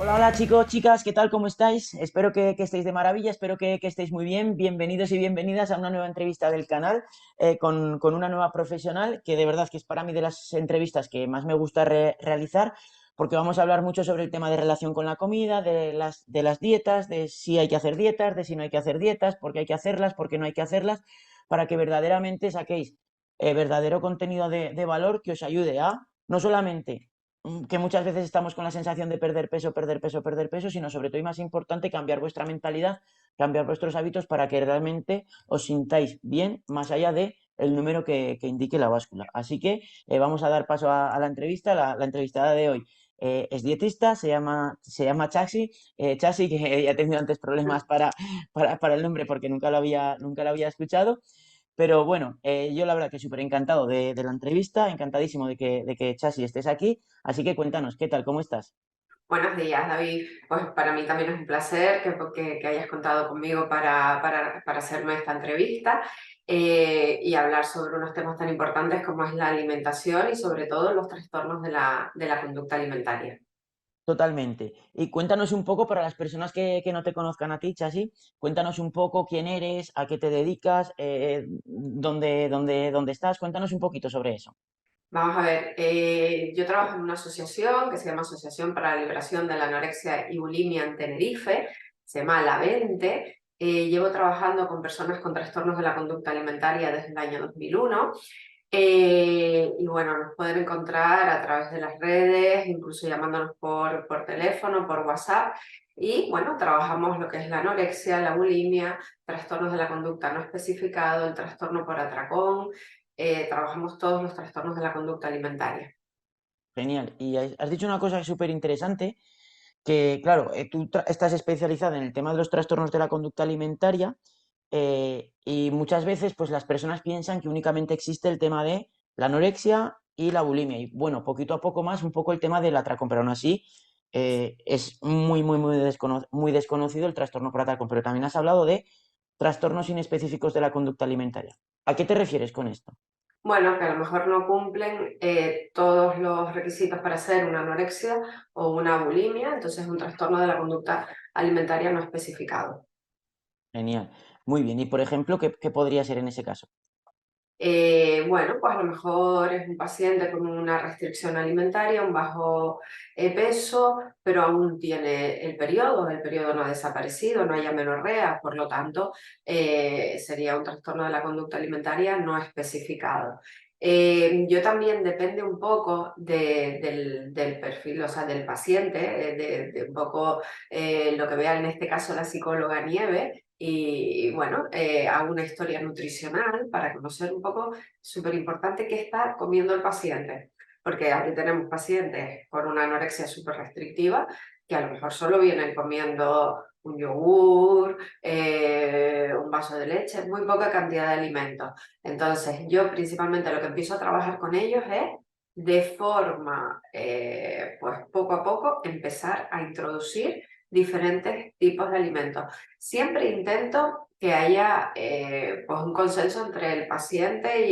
Hola, hola chicos, chicas, ¿qué tal? ¿Cómo estáis? Espero que estéis de maravilla, espero que estéis muy bien. Bienvenidos y bienvenidas a una nueva entrevista del canal con una nueva profesional que de verdad que es para mí de las entrevistas que más me gusta realizar porque vamos a hablar mucho sobre el tema de relación con la comida, de las dietas, de si hay que hacer dietas, de si no hay que hacer dietas, por qué hay que hacerlas, por qué no hay que hacerlas, para que verdaderamente saquéis verdadero contenido de valor que os ayude a no solamente que muchas veces estamos con la sensación de perder peso, perder peso, perder peso, sino sobre todo y más importante, cambiar vuestra mentalidad, cambiar vuestros hábitos para que realmente os sintáis bien más allá de el número que indique la báscula. Así que vamos a dar paso a la entrevista. La entrevistada de hoy es dietista, se llama Chasi, Chasi, que ya he tenido antes problemas para el nombre porque nunca lo había escuchado. Pero bueno, yo la verdad que súper encantado de la entrevista, encantadísimo de que Chasi estés aquí. Así que cuéntanos, ¿qué tal? ¿Cómo estás? Buenos días, David. Pues para mí también es un placer que hayas contado conmigo para hacerme esta entrevista y hablar sobre unos temas tan importantes como es la alimentación y sobre todo los trastornos de la conducta alimentaria. Totalmente. Y cuéntanos un poco para las personas que no te conozcan a ti, Chasi, cuéntanos un poco quién eres, a qué te dedicas, dónde estás, cuéntanos un poquito sobre eso. Vamos a ver, yo trabajo en una asociación que se llama Asociación para la Liberación de la Anorexia y Bulimia en Tenerife, se llama La 20. Llevo trabajando con personas con trastornos de la conducta alimentaria desde el año 2001. Y bueno, nos pueden encontrar a través de las redes, incluso llamándonos por teléfono, por WhatsApp. Y bueno, trabajamos lo que es la anorexia, la bulimia, trastornos de la conducta no especificado, el trastorno por atracón. Trabajamos todos los trastornos de la conducta alimentaria. Genial. Y has dicho una cosa súper interesante, que claro, tú estás especializada en el tema de los trastornos de la conducta alimentaria y muchas veces pues las personas piensan que únicamente existe el tema de la anorexia y la bulimia. Y bueno, poquito a poco más, un poco el tema del atracón, pero aún así es muy desconocido el trastorno por atracón. Pero también has hablado de trastornos inespecíficos de la conducta alimentaria. ¿A qué te refieres con esto? Bueno, que a lo mejor no cumplen todos los requisitos para hacer una anorexia o una bulimia, entonces es un trastorno de la conducta alimentaria no especificado. Genial. Muy bien. Y por ejemplo, ¿qué podría ser en ese caso? Bueno, pues a lo mejor es un paciente con una restricción alimentaria, un bajo peso, pero aún tiene el periodo no ha desaparecido, no hay amenorrea, por lo tanto, sería un trastorno de la conducta alimentaria no especificado. Yo también depende un poco del perfil, o sea, del paciente, de un poco lo que vea en este caso la psicóloga Nieve, y bueno, hago una historia nutricional para conocer un poco, súper importante, qué está comiendo el paciente. Porque aquí tenemos pacientes con una anorexia súper restrictiva que a lo mejor solo vienen comiendo un yogur, un vaso de leche, muy poca cantidad de alimentos. Entonces, yo principalmente lo que empiezo a trabajar con ellos es de forma, pues poco a poco, empezar a introducir diferentes tipos de alimentos. Siempre intento que haya pues un consenso entre el paciente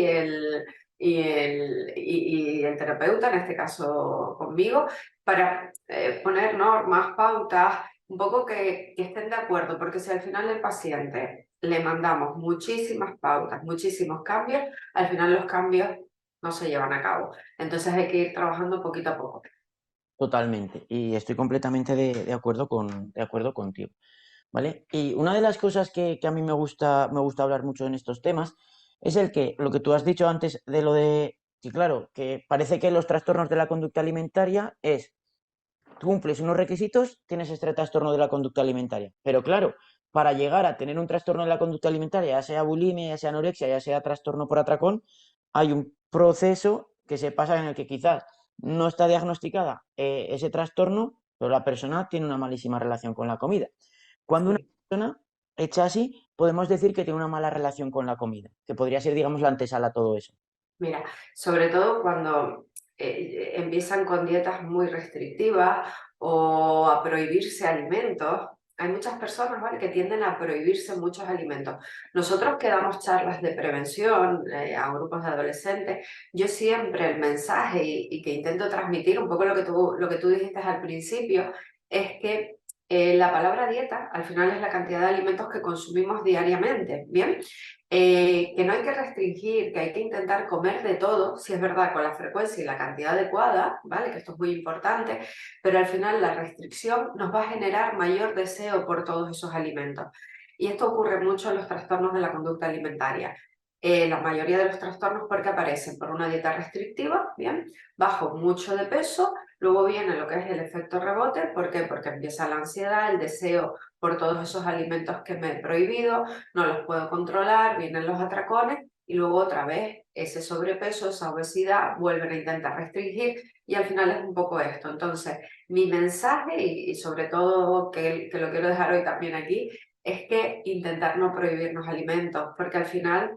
y el terapeuta, en este caso conmigo, para poner normas, pautas, un poco que estén de acuerdo, porque si al final el paciente le mandamos muchísimas pautas, muchísimos cambios, al final los cambios no se llevan a cabo. Entonces hay que ir trabajando poquito a poco. Totalmente. Y estoy completamente de acuerdo contigo. ¿Vale? Y una de las cosas que a mí me gusta hablar mucho en estos temas es lo que tú has dicho antes de lo de que, claro, que parece que los trastornos de la conducta alimentaria es, tú cumples unos requisitos, tienes este trastorno de la conducta alimentaria. Pero claro, para llegar a tener un trastorno de la conducta alimentaria, ya sea bulimia, ya sea anorexia, ya sea trastorno por atracón, hay un proceso que se pasa en el que quizás no está diagnosticada ese trastorno, pero la persona tiene una malísima relación con la comida. Cuando una Sí. persona hecha así, podemos decir que tiene una mala relación con la comida, que podría ser, digamos, la antesala a todo eso. Mira, sobre todo cuando empiezan con dietas muy restrictivas o a prohibirse alimentos. Hay muchas personas, ¿vale?, que tienden a prohibirse muchos alimentos. Nosotros que damos charlas de prevención a grupos de adolescentes, yo siempre el mensaje y que intento transmitir un poco lo que tú dijiste al principio, es que la palabra dieta al final es la cantidad de alimentos que consumimos diariamente, ¿bien? Que no hay que restringir, que hay que intentar comer de todo, si es verdad, con la frecuencia y la cantidad adecuada, ¿vale? Que esto es muy importante, pero al final la restricción nos va a generar mayor deseo por todos esos alimentos. Y esto ocurre mucho en los trastornos de la conducta alimentaria. La mayoría de los trastornos porque aparecen por una dieta restrictiva, ¿bien? Bajo mucho de peso. Luego viene lo que es el efecto rebote, ¿por qué? Porque empieza la ansiedad, el deseo por todos esos alimentos que me he prohibido, no los puedo controlar, vienen los atracones y luego otra vez ese sobrepeso, esa obesidad, vuelven a intentar restringir y al final es un poco esto. Entonces, mi mensaje y sobre todo que lo quiero dejar hoy también aquí, es que intentar no prohibirnos alimentos, porque al final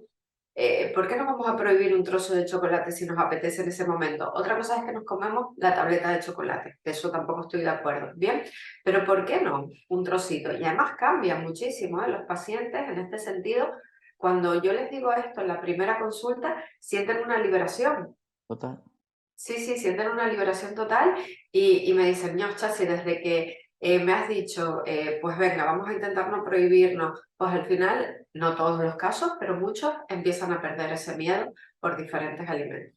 ¿por qué no vamos a prohibir un trozo de chocolate si nos apetece en ese momento? Otra cosa es que nos comemos la tableta de chocolate, de eso tampoco estoy de acuerdo, ¿bien? Pero ¿por qué no un trocito? Y además cambia muchísimo, ¿eh? Los pacientes en este sentido, cuando yo les digo esto en la primera consulta, sienten una liberación. Total. Sí, sí, sienten una liberación total y me dicen, no, Chasi, desde que me has dicho, pues venga, vamos a intentar no prohibirnos, pues al final, no todos los casos, pero muchos empiezan a perder ese miedo por diferentes alimentos.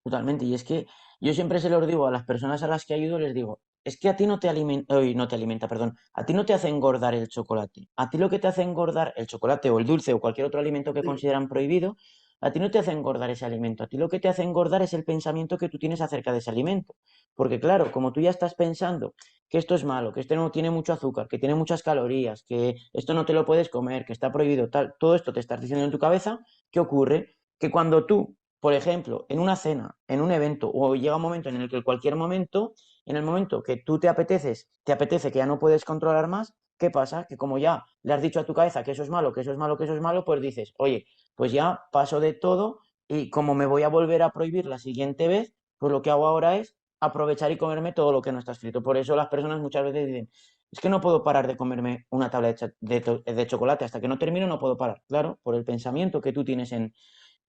Totalmente. Y es que yo siempre se los digo a las personas a las que ayudo, les digo, es que a ti no te alimenta, no te alimenta, perdón, a ti no te hace engordar el chocolate. A ti lo que te hace engordar el chocolate o el dulce o cualquier otro alimento que Sí, consideran prohibido, a ti no te hace engordar ese alimento. A ti lo que te hace engordar es el pensamiento que tú tienes acerca de ese alimento. Porque claro, como tú ya estás pensando que esto es malo, que esto no tiene mucho azúcar, que tiene muchas calorías, que esto no te lo puedes comer, que está prohibido, tal, todo esto te estás diciendo en tu cabeza, ¿qué ocurre? Que cuando tú, por ejemplo, en una cena, en un evento, o llega un momento en el que cualquier momento, en el momento que tú te apetece que ya no puedes controlar más, ¿qué pasa? Que como ya le has dicho a tu cabeza que eso es malo, que eso es malo, que eso es malo, pues dices, oye, pues ya paso de todo y como me voy a volver a prohibir la siguiente vez, pues lo que hago ahora es aprovechar y comerme todo lo que no está escrito. Por eso las personas muchas veces dicen, es que no puedo parar de comerme una tabla de chocolate, hasta que no termino no puedo parar. Claro, por el pensamiento que tú tienes en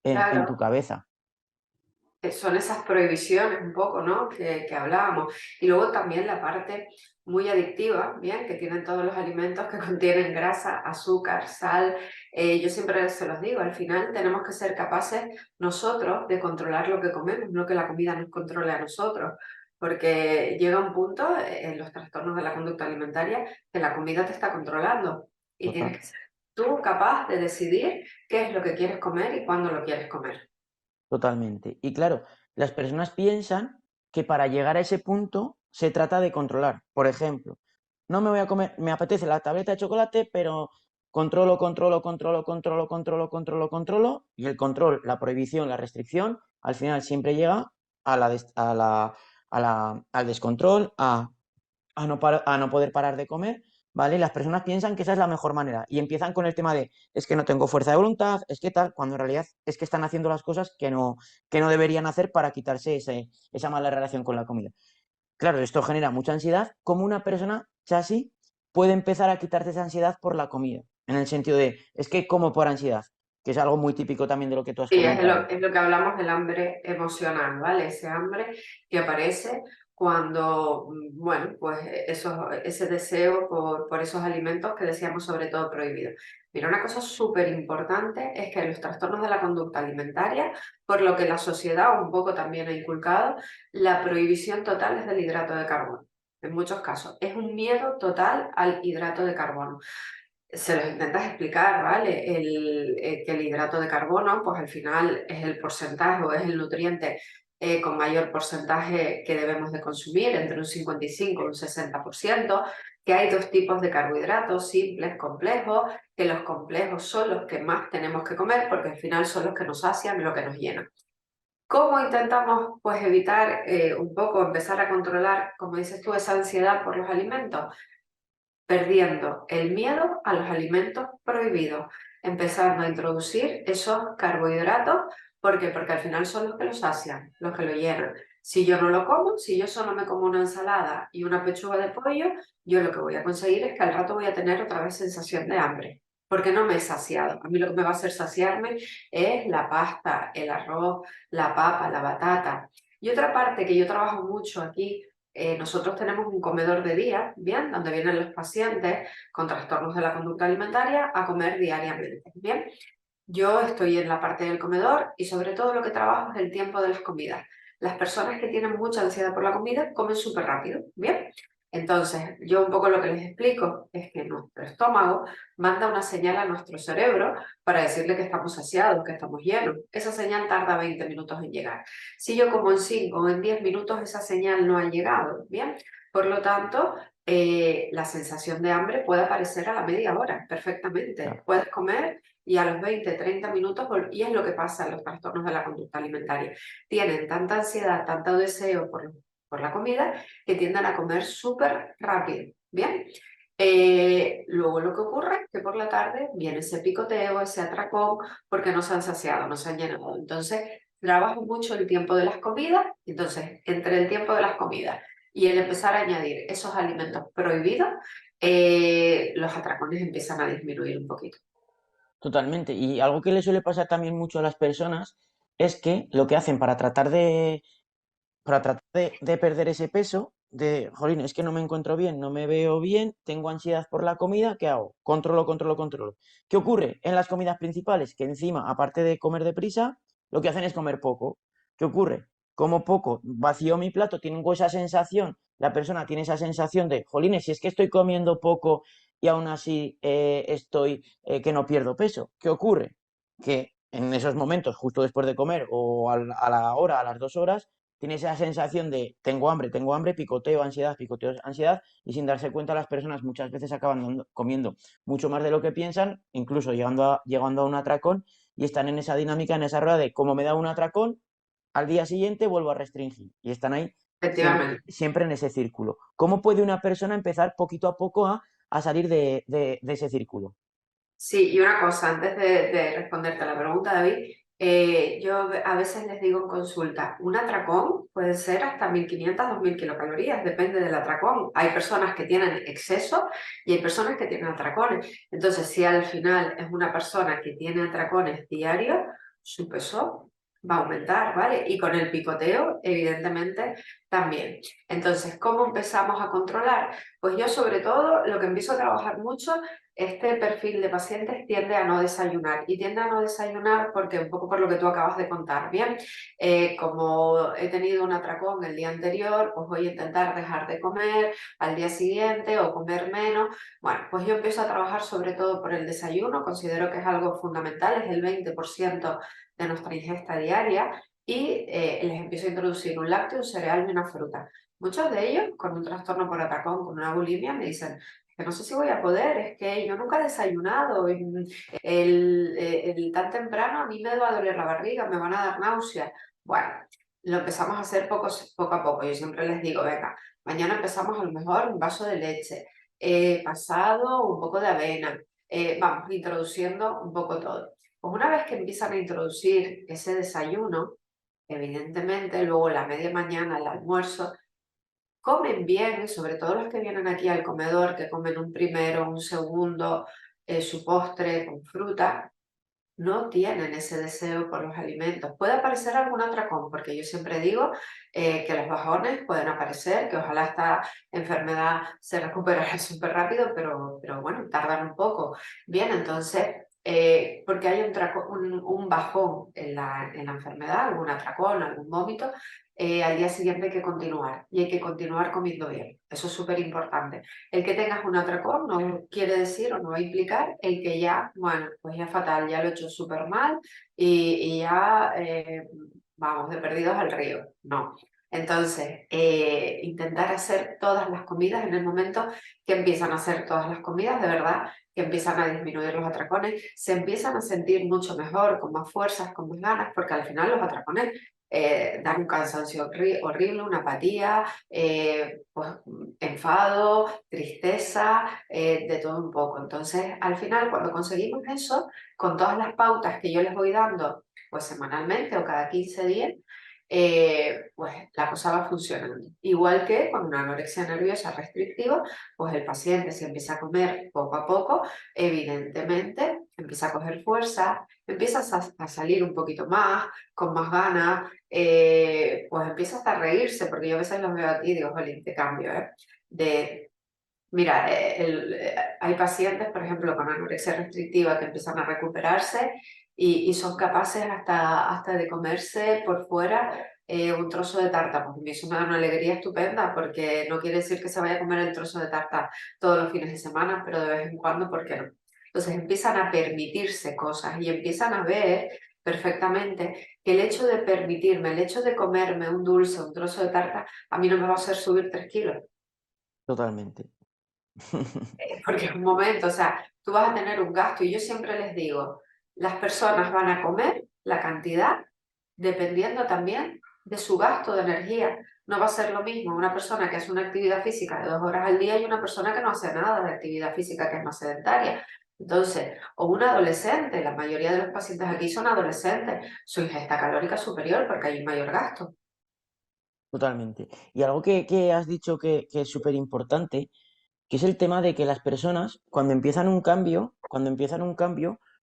tu claro. cabeza. Son esas prohibiciones un poco, ¿no? Que hablábamos. Y luego también la parte muy adictiva, ¿bien? Que tienen todos los alimentos que contienen grasa, azúcar, sal. Yo siempre se los digo, al final tenemos que ser capaces nosotros de controlar lo que comemos, no que la comida nos controle a nosotros. Porque llega un punto en los trastornos de la conducta alimentaria que la comida te está controlando y Total. tienes que ser tú capaz de decidir qué es lo que quieres comer y cuándo lo quieres comer. Totalmente. Y claro, las personas piensan que para llegar a ese punto se trata de controlar. Por ejemplo, no me voy a comer, me apetece la tableta de chocolate, pero controlo, controlo, controlo, controlo, controlo, controlo, controlo, y el control, la prohibición, la restricción, al final siempre llega a al descontrol, a no poder parar de comer, ¿vale? Y las personas piensan que esa es la mejor manera y empiezan con el tema de, es que no tengo fuerza de voluntad, es que tal, cuando en realidad es que están haciendo las cosas que no deberían hacer para quitarse esa mala relación con la comida. Claro, esto genera mucha ansiedad. ¿Cómo una persona chasi puede empezar a quitarse esa ansiedad por la comida? En el sentido de, es que como por ansiedad, que es algo muy típico también de lo que tú has Sí, comentado. es lo que hablamos del hambre emocional, ¿vale? Ese hambre que aparece cuando, bueno, pues ese deseo por esos alimentos que decíamos sobre todo prohibidos. Mira, una cosa súper importante es que en los trastornos de la conducta alimentaria, por lo que la sociedad un poco también ha inculcado, la prohibición total es del hidrato de carbono. En muchos casos, es un miedo total al hidrato de carbono. Se los intentas explicar, ¿vale? Que el hidrato de carbono, pues al final es el porcentaje o es el nutriente con mayor porcentaje que debemos de consumir, entre un 55 y un 60%, que hay dos tipos de carbohidratos, simples, complejos, que los complejos son los que más tenemos que comer porque al final son los que nos sacian, lo que nos llena. ¿Cómo intentamos pues evitar un poco, empezar a controlar, como dices tú, esa ansiedad por los alimentos? Perdiendo el miedo a los alimentos prohibidos, empezando a introducir esos carbohidratos. ¿Por qué? Porque al final son los que lo sacian, los que lo llenan. Si yo no lo como, si yo solo me como una ensalada y una pechuga de pollo, yo lo que voy a conseguir es que al rato voy a tener otra vez sensación de hambre, porque no me he saciado. A mí lo que me va a hacer saciarme es la pasta, el arroz, la papa, la batata. Y otra parte que yo trabajo mucho aquí nosotros tenemos un comedor de día, ¿bien? Donde vienen los pacientes con trastornos de la conducta alimentaria a comer diariamente, ¿bien? Yo estoy en la parte del comedor y sobre todo lo que trabajo es el tiempo de las comidas. Las personas que tienen mucha ansiedad por la comida comen súper rápido, ¿bien? Entonces, yo un poco lo que les explico es que nuestro estómago manda una señal a nuestro cerebro para decirle que estamos saciados, que estamos llenos. Esa señal tarda 20 minutos en llegar. Si yo como en 5 o en 10 minutos, esa señal no ha llegado, ¿bien? Por lo tanto, la sensación de hambre puede aparecer a la media hora perfectamente. Claro. Puedes comer y a los 20, 30 minutos, y es lo que pasa en los trastornos de la conducta alimentaria. Tienen tanta ansiedad, tanto deseo por la comida, que tienden a comer súper rápido, ¿bien? Luego lo que ocurre es que por la tarde viene ese picoteo, ese atracón, porque no se han saciado, no se han llenado. Entonces, trabajo mucho el tiempo de las comidas, entonces, entre el tiempo de las comidas y el empezar a añadir esos alimentos prohibidos, los atracones empiezan a disminuir un poquito. Totalmente. Y algo que le suele pasar también mucho a las personas es que lo que hacen para tratar de perder ese peso, de, jolín, es que no me encuentro bien, no me veo bien, tengo ansiedad por la comida, ¿qué hago? Controlo, controlo, controlo. ¿Qué ocurre en las comidas principales? Que encima, aparte de comer deprisa, lo que hacen es comer poco. ¿Qué ocurre? Como poco, vacío mi plato, tengo esa sensación, la persona tiene esa sensación de, jolines, si es que estoy comiendo poco y aún así estoy que no pierdo peso. ¿Qué ocurre? Que en esos momentos, justo después de comer o a la hora, a las 2 horas, tiene esa sensación de tengo hambre, picoteo, ansiedad, y sin darse cuenta las personas muchas veces acaban comiendo mucho más de lo que piensan, incluso llegando a un atracón, y están en esa dinámica, en esa rueda de como me da un atracón, al día siguiente vuelvo a restringir, y están ahí siempre, Efectivamente. siempre en ese círculo. ¿Cómo puede una persona empezar poquito a poco a salir de ese círculo? Sí, y una cosa, antes de responderte a la pregunta, David, yo a veces les digo en consulta, un atracón puede ser hasta 1500, 2000 kilocalorías, depende del atracón. Hay personas que tienen exceso y hay personas que tienen atracones. Entonces, si al final es una persona que tiene atracones diarios, su peso va a aumentar, ¿vale? Y con el picoteo, evidentemente, también. Entonces, ¿cómo empezamos a controlar? Pues yo sobre todo lo que empiezo a trabajar mucho, este perfil de pacientes tiende a no desayunar y tiende a no desayunar porque un poco por lo que tú acabas de contar, bien, como he tenido un atracón el día anterior, pues voy a intentar dejar de comer al día siguiente o comer menos. Bueno, pues yo empiezo a trabajar sobre todo por el desayuno, considero que es algo fundamental, es el 20% de nuestra ingesta diaria y les empiezo a introducir un lácteo, un cereal y una fruta. Muchos de ellos con un trastorno por atracón, con una bulimia, me dicen, que no sé si voy a poder, es que yo nunca he desayunado, y el tan temprano a mí me va a doler la barriga, me van a dar náuseas. Bueno, lo empezamos a hacer poco a poco. Yo siempre les digo, venga, mañana empezamos a lo mejor un vaso de leche, pasado un poco de avena, vamos introduciendo un poco todo. Pues una vez que empiezan a introducir ese desayuno, evidentemente luego la media mañana, el almuerzo, comen bien, sobre todo los que vienen aquí al comedor, que comen un primero, un segundo, su postre con fruta, no tienen ese deseo por los alimentos. Puede aparecer algún atracón, porque yo siempre digo que los bajones pueden aparecer, que ojalá esta enfermedad se recuperara súper rápido, pero bueno, tardan un poco. Bien, entonces, porque hay un bajón en la enfermedad, algún atracón, algún vómito, al día siguiente hay que continuar y hay que continuar comiendo bien. Eso es súper importante. El que tengas un atracón no quiere decir o no va a implicar el que ya, bueno, pues ya fatal, ya lo he hecho súper mal y ya vamos de perdidos al río. No. Entonces, intentar hacer todas las comidas en el momento que empiezan a hacer todas las comidas, de verdad, que empiezan a disminuir los atracones, se empiezan a sentir mucho mejor, con más fuerzas, con más ganas, porque al final los atracones dan un cansancio horrible, una apatía, pues, enfado, tristeza, de todo un poco. Entonces, al final, cuando conseguimos eso, con todas las pautas que yo les voy dando, pues semanalmente o cada 15 días, pues la cosa va funcionando. Igual que con una anorexia nerviosa restrictiva, pues el paciente se empieza a comer poco a poco, evidentemente empieza a coger fuerza, empiezas a salir un poquito más, con más ganas, pues empieza hasta a reírse, porque yo a veces los veo aquí y digo, jolín, te cambio, ¿eh? De, mira, hay pacientes, por ejemplo, con anorexia restrictiva que empiezan a recuperarse y son capaces hasta de comerse por fuera un trozo de tarta, porque a mí eso me da una alegría estupenda, porque no quiere decir que se vaya a comer el trozo de tarta todos los fines de semana, pero de vez en cuando, ¿por qué no? Entonces empiezan a permitirse cosas y empiezan a ver perfectamente que el hecho de permitirme, el hecho de comerme un dulce, un trozo de tarta, a mí no me va a hacer subir 3 kilos. Totalmente. Porque es un momento, o sea, tú vas a tener un gasto y yo siempre les digo, las personas van a comer la cantidad dependiendo también de su gasto de energía. No va a ser lo mismo una persona que hace una actividad física de 2 horas al día y una persona que no hace nada de actividad física, que es más sedentaria. Entonces, o un adolescente, la mayoría de los pacientes aquí son adolescentes, su ingesta calórica es superior porque hay un mayor gasto. Totalmente. Y algo que has dicho que es súper importante, que es el tema de que las personas, cuando empiezan un cambio,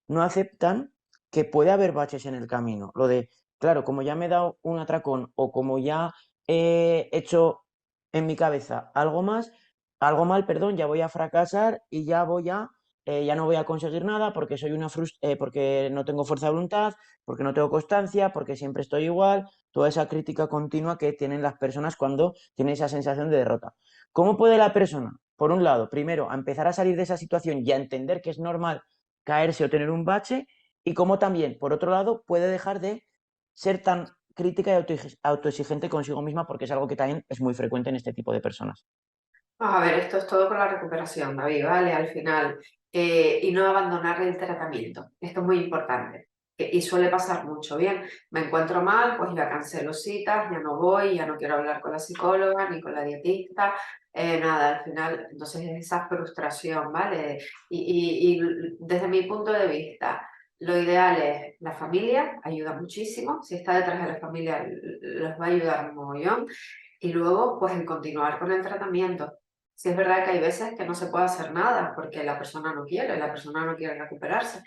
no aceptan que puede haber baches en el camino. Lo de, claro, como ya me he dado un atracón o como ya he hecho en mi cabeza algo mal, perdón, ya voy a fracasar y ya no voy a conseguir nada porque porque no tengo fuerza de voluntad, porque no tengo constancia, porque siempre estoy igual, toda esa crítica continua que tienen las personas cuando tienen esa sensación de derrota. ¿Cómo puede la persona, por un lado, primero, a empezar a salir de esa situación y a entender que es normal caerse o tener un bache? Y cómo también, por otro lado, puede dejar de ser tan crítica y autoexigente consigo misma, porque es algo que también es muy frecuente en este tipo de personas. Vamos a ver, esto es todo con la recuperación, David, ¿vale? Al final, y no abandonar el tratamiento. Esto es muy importante. Y suele pasar mucho, bien. Me encuentro mal, pues ya cancelo citas, ya no voy, ya no quiero hablar con la psicóloga ni con la dietista, nada, al final, entonces es esa frustración, ¿vale? Y desde mi punto de vista, lo ideal es la familia, ayuda muchísimo. Si está detrás de la familia, los va a ayudar un mogollón. Y luego, pues el continuar con el tratamiento. Sí es verdad que hay veces que no se puede hacer nada porque la persona no quiere recuperarse.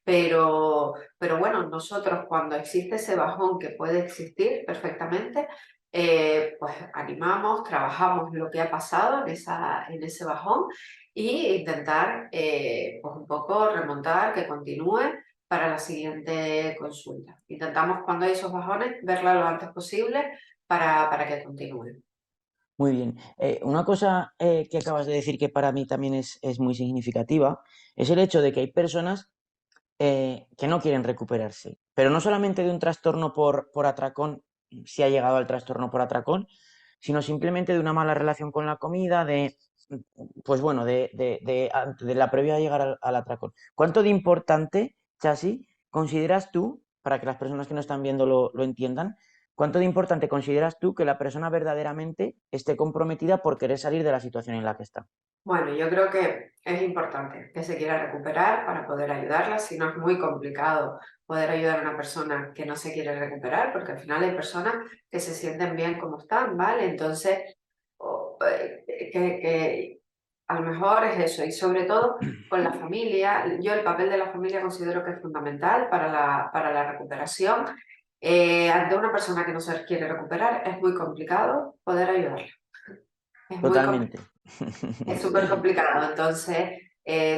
Pero bueno, nosotros cuando existe ese bajón que puede existir perfectamente, pues animamos, trabajamos lo que ha pasado en ese bajón y intentar pues un poco remontar, que continúe para la siguiente consulta. Intentamos cuando hay esos bajones verla lo antes posible para que continúe. Muy bien. Una cosa que acabas de decir que para mí también es muy significativa es el hecho de que hay personas que no quieren recuperarse, pero no solamente de un trastorno por atracón, si ha llegado al trastorno por atracón, sino simplemente de una mala relación con la comida, pues bueno, de la previa a llegar al atracón. ¿Cuánto de importante, Chasi, consideras tú, para que las personas que nos están viendo lo entiendan, cuánto de importante consideras tú que la persona verdaderamente esté comprometida por querer salir de la situación en la que está? Bueno, yo creo que es importante que se quiera recuperar para poder ayudarla, si no es muy complicado poder ayudar a una persona que no se quiere recuperar, porque al final hay personas que se sienten bien como están, ¿vale? Entonces, que a lo mejor es eso, y sobre todo con la familia, yo el papel de la familia considero que es fundamental para la recuperación. Ante una persona que no se quiere recuperar, es muy complicado poder ayudarla. Es muy complicado. Totalmente. Es súper complicado, entonces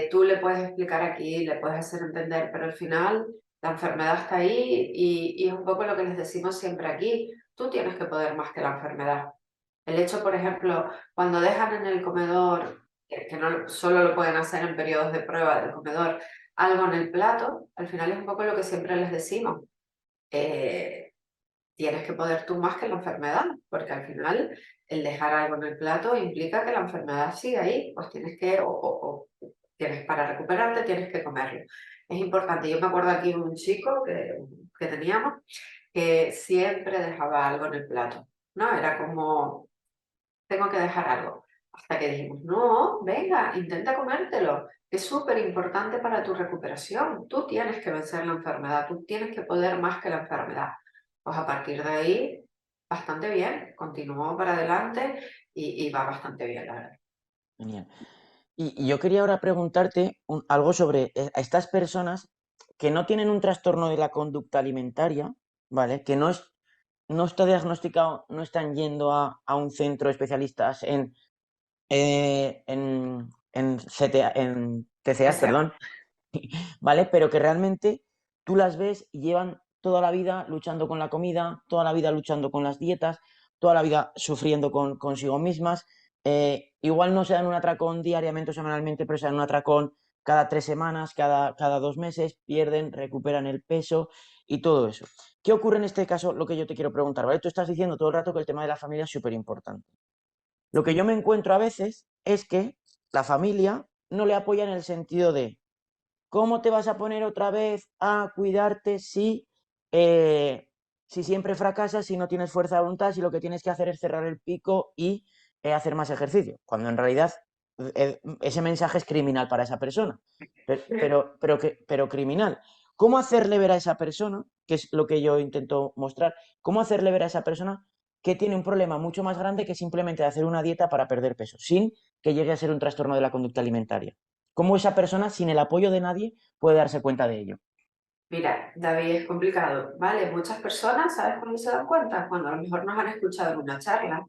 tú le puedes explicar aquí, le puedes hacer entender, pero al final la enfermedad está ahí y es un poco lo que les decimos siempre aquí, tú tienes que poder más que la enfermedad. El hecho, por ejemplo, cuando dejan en el comedor, que no solo lo pueden hacer en periodos de prueba del comedor, algo en el plato, al final es un poco lo que siempre les decimos. Eh, Tienes que poder tú más que la enfermedad, porque al final el dejar algo en el plato implica que la enfermedad sigue ahí, pues tienes que, o tienes para recuperarte, tienes que comerlo. Es importante. Yo me acuerdo aquí de un chico que teníamos que siempre dejaba algo en el plato, ¿no? Era como, tengo que dejar algo. Hasta que dijimos, no, venga, intenta comértelo. Es súper importante para tu recuperación. Tú tienes que vencer la enfermedad, tú tienes que poder más que la enfermedad. Pues a partir de ahí, bastante bien. Continuó para adelante y va bastante bien, la verdad. Genial. Y yo quería ahora preguntarte algo sobre a estas personas que no tienen un trastorno de la conducta alimentaria, ¿vale? Que no está diagnosticado, no están yendo a un centro de especialistas en en O TCAs, sea, perdón, ¿vale? Pero que realmente tú las ves y llevan toda la vida luchando con la comida, toda la vida luchando con las dietas, toda la vida sufriendo consigo mismas. Igual no se dan un atracón diariamente o semanalmente, pero se dan un atracón cada 3 semanas, cada 2 meses, pierden, recuperan el peso y todo eso. ¿Qué ocurre en este caso? Lo que yo te quiero preguntar, ¿vale? Tú estás diciendo todo el rato que el tema de la familia es súper importante. Lo que yo me encuentro a veces es que la familia no le apoya en el sentido de ¿cómo te vas a poner otra vez a cuidarte eh, si siempre fracasas, si no tienes fuerza de voluntad, si lo que tienes que hacer es cerrar el pico y hacer más ejercicio? Cuando en realidad ese mensaje es criminal para esa persona, pero criminal. ¿Cómo hacerle ver a esa persona, que es lo que yo intento mostrar, cómo hacerle ver a esa persona que tiene un problema mucho más grande que simplemente hacer una dieta para perder peso, sin que llegue a ser un trastorno de la conducta alimentaria? ¿Cómo esa persona, sin el apoyo de nadie, puede darse cuenta de ello? mira, David, es complicado, ¿vale? Muchas personas, ¿sabes cuándo se dan cuenta? Cuando a lo mejor nos han escuchado en una charla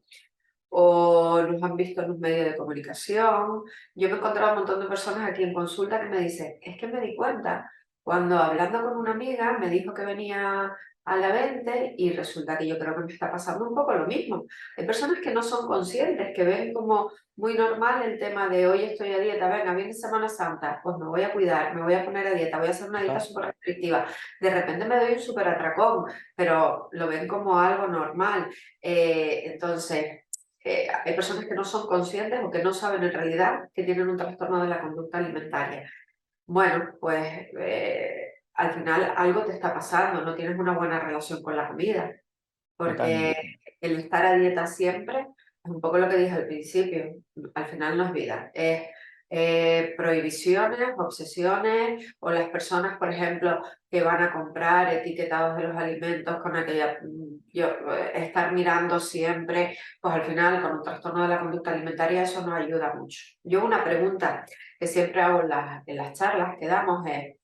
o nos han visto en un medio de comunicación. Yo me he encontrado un montón de personas aquí en consulta que me dicen, es que me di cuenta cuando hablando con una amiga me dijo que venía a la 20 y resulta que yo creo que me está pasando un poco lo mismo. Hay personas que no son conscientes, que ven como muy normal el tema de hoy estoy a dieta, venga, viene Semana Santa, pues me voy a cuidar, me voy a poner a dieta, voy a hacer una dieta Ajá, súper restrictiva. De repente me doy un súper atracón, pero lo ven como algo normal. Entonces, hay personas que no son conscientes o que no saben en realidad que tienen un trastorno de la conducta alimentaria. Bueno, pues al final algo te está pasando, no tienes una buena relación con la comida, porque totalmente. el estar a dieta siempre es un poco lo que dije al principio, al final no es vida, es prohibiciones, obsesiones, o las personas, por ejemplo, que van a comprar etiquetados de los alimentos con aquella, estar mirando siempre, pues al final con un trastorno de la conducta alimentaria eso no ayuda mucho. Yo una pregunta que siempre hago en las charlas que damos es,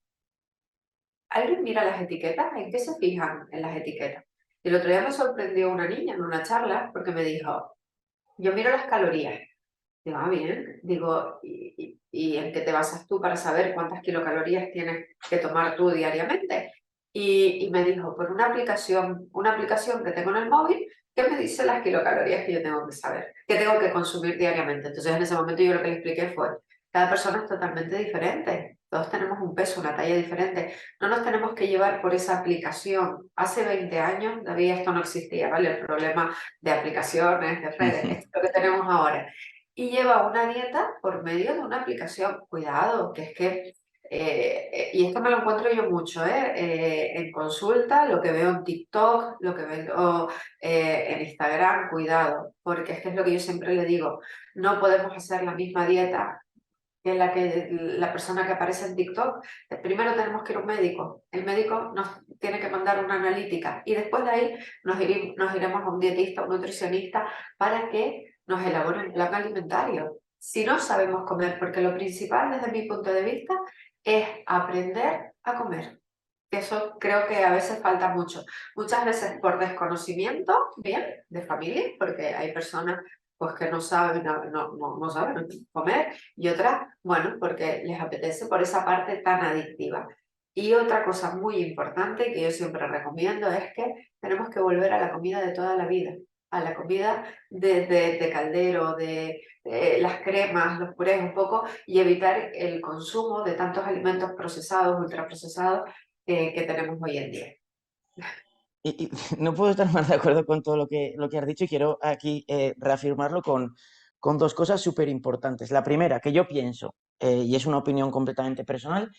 ¿alguien mira las etiquetas? ¿En qué se fijan en las etiquetas? Y el otro día me sorprendió una niña en una charla porque me dijo, yo miro las calorías. Digo, ah, bien. Digo, ¿y en qué te basas tú para saber cuántas kilocalorías tienes que tomar tú diariamente? Y me dijo, por una aplicación que tengo en el móvil que me dice las kilocalorías que yo tengo que saber, que tengo que consumir diariamente. Entonces, en ese momento yo lo que le expliqué fue, cada persona es totalmente diferente. Todos tenemos un peso, una talla diferente. No nos tenemos que llevar por esa aplicación. Hace 20 años, David, esto no existía, ¿vale? El problema de aplicaciones, de redes, esto es lo que tenemos ahora y lleva una dieta por medio de una aplicación. Cuidado, que es que, y esto me lo encuentro yo mucho, en consulta, lo que veo en TikTok, lo que veo en Instagram, cuidado, porque es que es lo que yo siempre le digo, no podemos hacer la misma dieta que la persona que aparece en TikTok. Primero tenemos que ir a un médico, el médico nos tiene que mandar una analítica y después de ahí nos iremos a un dietista, un nutricionista para que nos elabore un plan alimentario. Si no sabemos comer, porque lo principal desde mi punto de vista es aprender a comer. Eso creo que a veces falta mucho. Muchas veces por desconocimiento, bien, de familia, porque hay personas pues que no saben, no saben comer, y otras, bueno, porque les apetece por esa parte tan adictiva. Y otra cosa muy importante que yo siempre recomiendo es que tenemos que volver a la comida de toda la vida, a la comida de caldero, de las cremas, los purés un poco, y evitar el consumo de tantos alimentos procesados, ultraprocesados que tenemos hoy en día. Y no puedo estar más de acuerdo con todo lo que has dicho y quiero aquí reafirmarlo con dos cosas súper importantes. La primera, que yo pienso, y es una opinión completamente personal,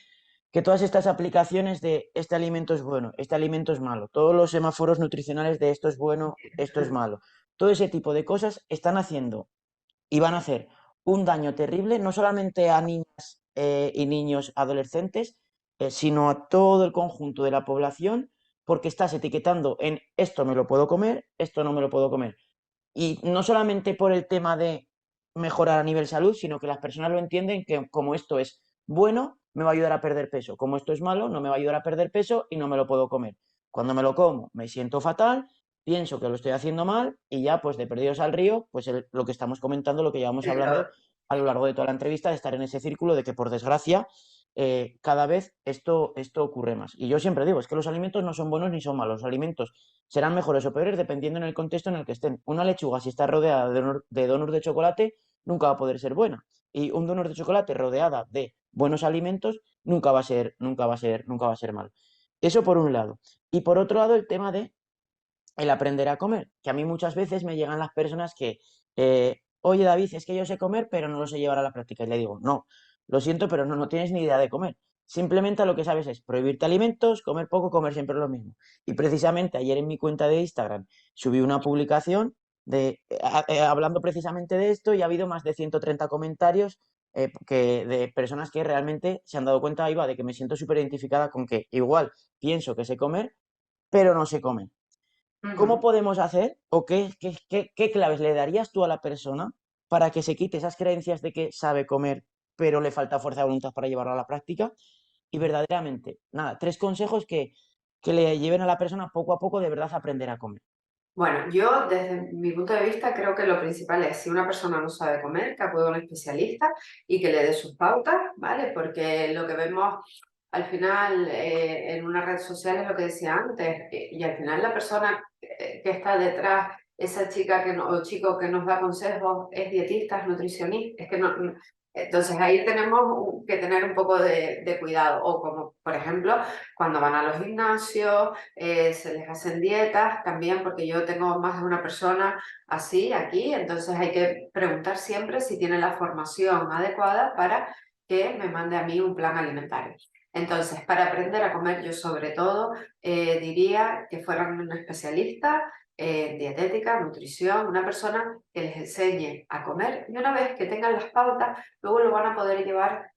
que todas estas aplicaciones de este alimento es bueno, este alimento es malo, todos los semáforos nutricionales de esto es bueno, esto es malo, todo ese tipo de cosas están haciendo y van a hacer un daño terrible no solamente a niñas y niños adolescentes, sino a todo el conjunto de la población, porque estás etiquetando en esto me lo puedo comer, esto no me lo puedo comer. Y no solamente por el tema de mejorar a nivel salud, sino que las personas lo entienden que como esto es bueno, me va a ayudar a perder peso. Como esto es malo, no me va a ayudar a perder peso y no me lo puedo comer. Cuando me lo como, me siento fatal, pienso que lo estoy haciendo mal y ya, pues de perdidos al río, pues lo que estamos comentando, lo que llevamos Sí, hablando a lo largo de toda la entrevista, de estar en ese círculo de que, por desgracia, cada vez esto ocurre más. Y yo siempre digo, es que los alimentos no son buenos ni son malos. Los alimentos serán mejores o peores dependiendo en el contexto en el que estén. Una lechuga, si está rodeada de donuts de chocolate, nunca va a poder ser buena. Y un donut de chocolate rodeada de buenos alimentos nunca va a ser mal. Eso por un lado. Y por otro lado, el tema de el aprender a comer, que a mí muchas veces me llegan las personas que, oye David, es que yo sé comer, pero no lo sé llevar a la práctica. Y le digo, no, lo siento, pero no tienes ni idea de comer. Simplemente lo que sabes es prohibirte alimentos, comer poco, comer siempre lo mismo. Y precisamente ayer en mi cuenta de Instagram subí una publicación hablando precisamente de esto y ha habido más de 130 comentarios de personas que realmente se han dado cuenta, Iva, de que me siento súper identificada con que igual pienso que sé comer, pero no sé comer. ¿Cómo Ujú. podemos hacer o qué claves le darías tú a la persona para que se quite esas creencias de que sabe comer, pero le falta fuerza de voluntad para llevarlo a la práctica? Y verdaderamente, nada, 3 consejos que le lleven a la persona poco a poco de verdad a aprender a comer. Bueno, yo desde mi punto de vista creo que lo principal es si una persona no sabe comer, que acude a un especialista y que le dé sus pautas, ¿vale? Porque lo que vemos al final en una red social es lo que decía antes, y al final la persona que está detrás, esa chica o chico que nos da consejos, es dietista, es nutricionista, es que entonces ahí tenemos que tener un poco de cuidado, o como por ejemplo cuando van a los gimnasios, se les hacen dietas también, porque yo tengo más de una persona así aquí, entonces hay que preguntar siempre si tiene la formación adecuada para que me mande a mí un plan alimentario. Entonces, para aprender a comer, yo sobre todo diría que fueran un especialista en dietética, nutrición, una persona que les enseñe a comer y una vez que tengan las pautas, luego lo van a poder llevar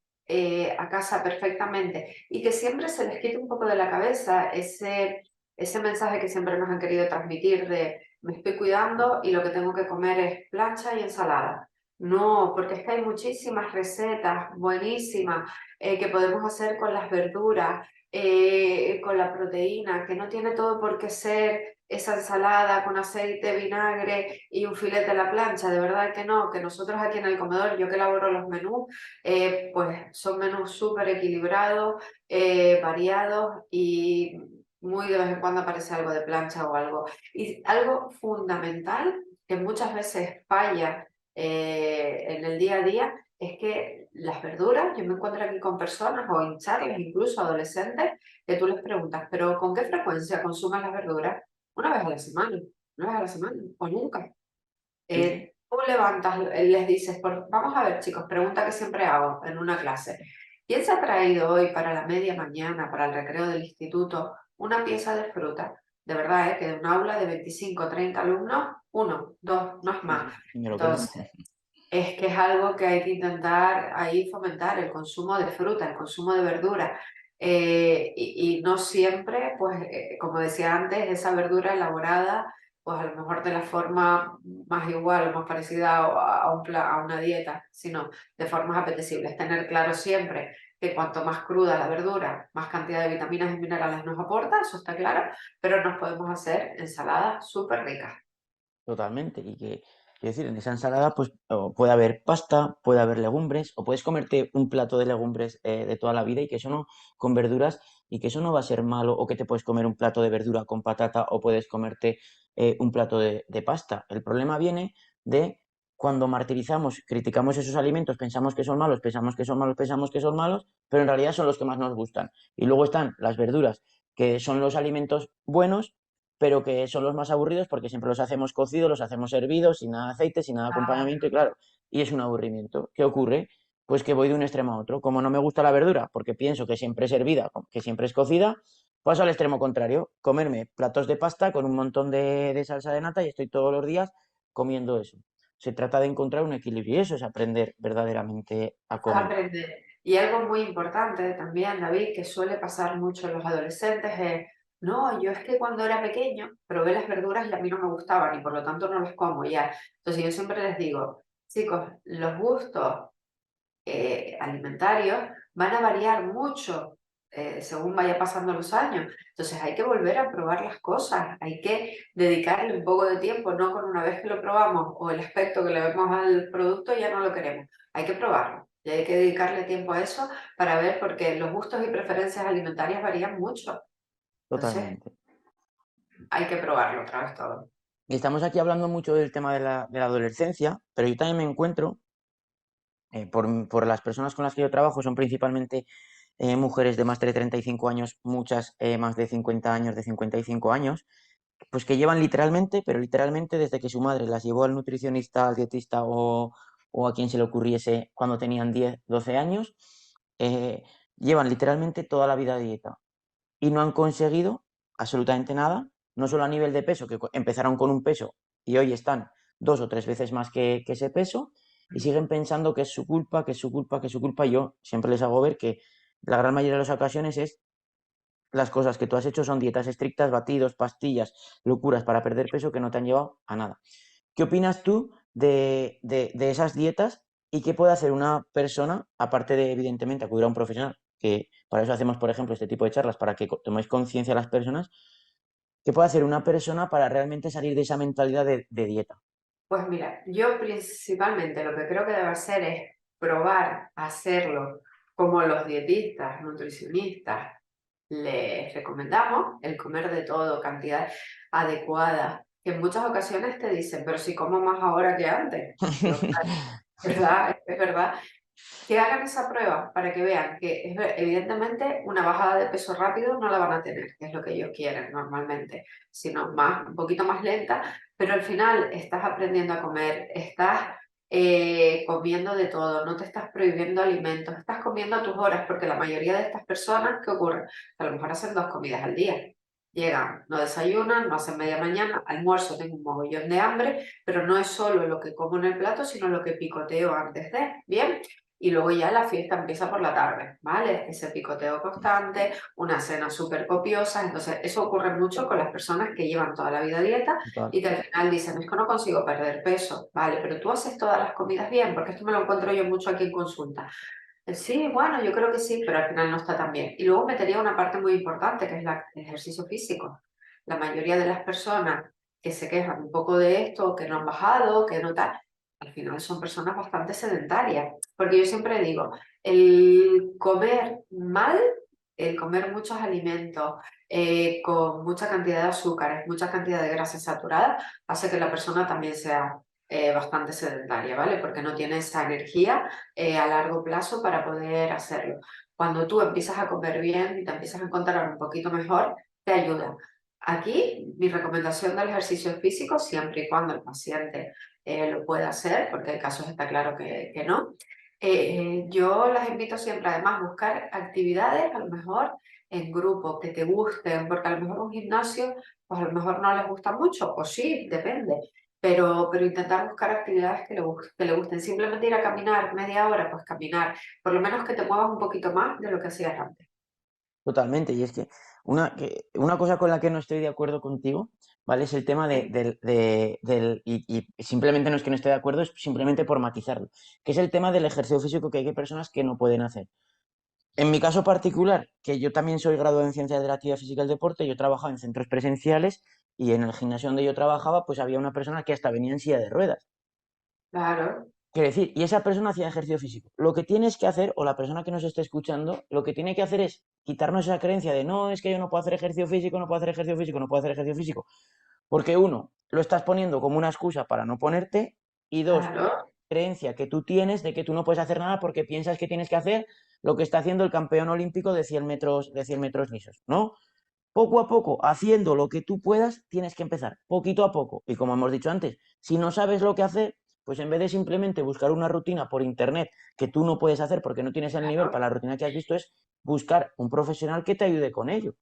a casa perfectamente y que siempre se les quite un poco de la cabeza ese mensaje que siempre nos han querido transmitir de me estoy cuidando y lo que tengo que comer es plancha y ensalada. No, porque es que hay muchísimas recetas buenísimas que podemos hacer con las verduras, con la proteína, que no tiene todo por qué ser esa ensalada con aceite, vinagre y un filete a la plancha. De verdad que no, que nosotros aquí en el comedor, yo que elaboro los menús, pues son menús súper equilibrados, variados y muy de vez en cuando aparece algo de plancha o algo. Y algo fundamental que muchas veces falla en el día a día es que las verduras, yo me encuentro aquí con personas o en charlas, incluso adolescentes, que tú les preguntas, ¿pero con qué frecuencia consumen las verduras? Una vez a la semana, una vez a la semana o nunca. Sí, sí. Tú levantas, les dices, vamos a ver chicos, pregunta que siempre hago en una clase. ¿Quién se ha traído hoy para la media mañana, para el recreo del instituto, una pieza de fruta? De verdad, que de un aula de 25 o 30 alumnos, uno, dos, no es Sí, más. sí, y me lo creo. Entonces, es que es algo que hay que intentar ahí fomentar, el consumo de fruta, el consumo de verdura. Y no siempre, pues, como decía antes, esa verdura elaborada, pues a lo mejor de la forma más igual o más parecida a una dieta, sino de formas apetecibles. Tener claro siempre que cuanto más cruda la verdura, más cantidad de vitaminas y minerales nos aporta, eso está claro, pero nos podemos hacer ensaladas súper ricas. Totalmente. Quiero decir, en esa ensalada pues puede haber pasta, puede haber legumbres, o puedes comerte un plato de legumbres de toda la vida y que eso no, con verduras, y que eso no va a ser malo, o que te puedes comer un plato de verdura con patata, o puedes comerte un plato de pasta. El problema viene de cuando martirizamos, criticamos esos alimentos, pensamos que son malos, pensamos que son malos, pensamos que son malos, pero en realidad son los que más nos gustan. Y luego están las verduras, que son los alimentos buenos, pero que son los más aburridos porque siempre los hacemos cocidos, los hacemos hervidos, sin nada de aceite, sin nada de acompañamiento, y claro, y es un aburrimiento. ¿Qué ocurre? Pues que voy de un extremo a otro. Como no me gusta la verdura, porque pienso que siempre es hervida, que siempre es cocida, paso al extremo contrario, comerme platos de pasta con un montón de salsa de nata y estoy todos los días comiendo eso. Se trata de encontrar un equilibrio y eso es aprender verdaderamente a comer. Aprender. Y algo muy importante también, David, que suele pasar mucho en los adolescentes es, no, yo es que cuando era pequeño probé las verduras y a mí no me gustaban y por lo tanto no las como ya. Entonces yo siempre les digo, chicos, los gustos alimentarios van a variar mucho según vaya pasando los años. Entonces hay que volver a probar las cosas, hay que dedicarle un poco de tiempo, no con una vez que lo probamos o el aspecto que le vemos al producto ya no lo queremos. Hay que probarlo y hay que dedicarle tiempo a eso para ver porque los gustos y preferencias alimentarias varían mucho. Entonces Totalmente. hay que probarlo otra vez todo. Y estamos aquí hablando mucho del tema de la adolescencia, pero yo también me encuentro, por las personas con las que yo trabajo, son principalmente mujeres de más de 35 años, muchas más de 50 años, de 55 años, pues que llevan literalmente, pero literalmente desde que su madre las llevó al nutricionista, al dietista o a quien se le ocurriese cuando tenían 10 12 años, eh, llevan literalmente toda la vida a dieta y no han conseguido absolutamente nada, no solo a nivel de peso, que empezaron con un peso y hoy están 2 o 3 veces más que ese peso y siguen pensando que es su culpa, que es su culpa, que es su culpa. Y yo siempre les hago ver que la gran mayoría de las ocasiones es las cosas que tú has hecho son dietas estrictas, batidos, pastillas, locuras para perder peso que no te han llevado a nada. ¿Qué opinas tú de esas dietas y qué puede hacer una persona, aparte de, evidentemente, acudir a un profesional, que para eso hacemos, por ejemplo, este tipo de charlas, para que toméis conciencia a las personas, qué puede hacer una persona para realmente salir de esa mentalidad de dieta? Pues mira, yo principalmente lo que creo que debe hacer es probar a hacerlo como los dietistas, nutricionistas les recomendamos, el comer de todo, cantidad adecuada, que en muchas ocasiones te dicen, pero si como más ahora que antes. Digo, "Claro, ¿verdad? Es verdad. Que hagan esa prueba para que vean que evidentemente una bajada de peso rápido no la van a tener, que es lo que ellos quieren normalmente, sino más, un poquito más lenta, pero al final estás aprendiendo a comer, estás comiendo de todo, no te estás prohibiendo alimentos, estás comiendo a tus horas, porque la mayoría de estas personas, ¿qué ocurre? Que a lo mejor hacen 2 comidas al día. Llegan, no desayunan, no hacen media mañana, almuerzo, tengo un mogollón de hambre, pero no es solo lo que como en el plato, sino lo que picoteo antes de, ¿bien? Y luego ya la fiesta empieza por la tarde, ¿vale? Ese picoteo constante, una cena súper copiosa. Entonces, eso ocurre mucho con las personas que llevan toda la vida a dieta Total, y que al final dicen, es que no consigo perder peso, ¿vale? Pero tú haces todas las comidas bien, porque esto me lo encuentro yo mucho aquí en consulta. Sí, bueno, yo creo que sí, pero al final no está tan bien. Y luego metería una parte muy importante, que es el ejercicio físico. La mayoría de las personas que se quejan un poco de esto, que no han bajado, que no tal, al final son personas bastante sedentarias. Porque yo siempre digo, el comer mal, el comer muchos alimentos con mucha cantidad de azúcares, mucha cantidad de grasas saturadas, hace que la persona también sea bastante sedentaria, ¿vale? Porque no tiene esa energía a largo plazo para poder hacerlo. Cuando tú empiezas a comer bien y te empiezas a encontrar un poquito mejor, te ayuda. Aquí, mi recomendación del ejercicio físico, siempre y cuando el paciente lo pueda hacer, porque hay casos está claro que no, yo las invito siempre además a buscar actividades, a lo mejor en grupo, que te gusten, porque a lo mejor un gimnasio, pues a lo mejor no les gusta mucho, o sí, depende, pero intentar buscar actividades que le gusten. Simplemente ir a caminar media hora, pues caminar. Por lo menos que te muevas un poquito más de lo que hacías antes. totalmente. Y es que una cosa con la que no estoy de acuerdo contigo, ¿vale? Es el tema ¿Sí? y simplemente no es que no esté de acuerdo, es simplemente por matizarlo, que es el tema del ejercicio físico que hay personas que no pueden hacer. En mi caso particular, que yo también soy graduado en Ciencias de la Actividad Física y el Deporte, yo trabajaba en centros presenciales y en el gimnasio donde yo trabajaba, pues había una persona que hasta venía en silla de ruedas. Claro, Quiero decir, y esa persona hacía ejercicio físico. Lo que tienes que hacer, o la persona que nos esté escuchando, lo que tiene que hacer es quitarnos esa creencia de no, es que yo no puedo hacer ejercicio físico, no puedo hacer ejercicio físico, no puedo hacer ejercicio físico. Porque uno, lo estás poniendo como una excusa para no ponerte, y dos, claro, creencia que tú tienes de que tú no puedes hacer nada porque piensas que tienes que hacer lo que está haciendo el campeón olímpico de 100 metros lisos, ¿no? Poco a poco, haciendo lo que tú puedas, tienes que empezar, poquito a poco. Y como hemos dicho antes, si no sabes lo que hacer, pues en vez de simplemente buscar una rutina por internet que tú no puedes hacer porque no tienes el nivel claro, para la rutina que has visto, es buscar un profesional que te ayude con ello.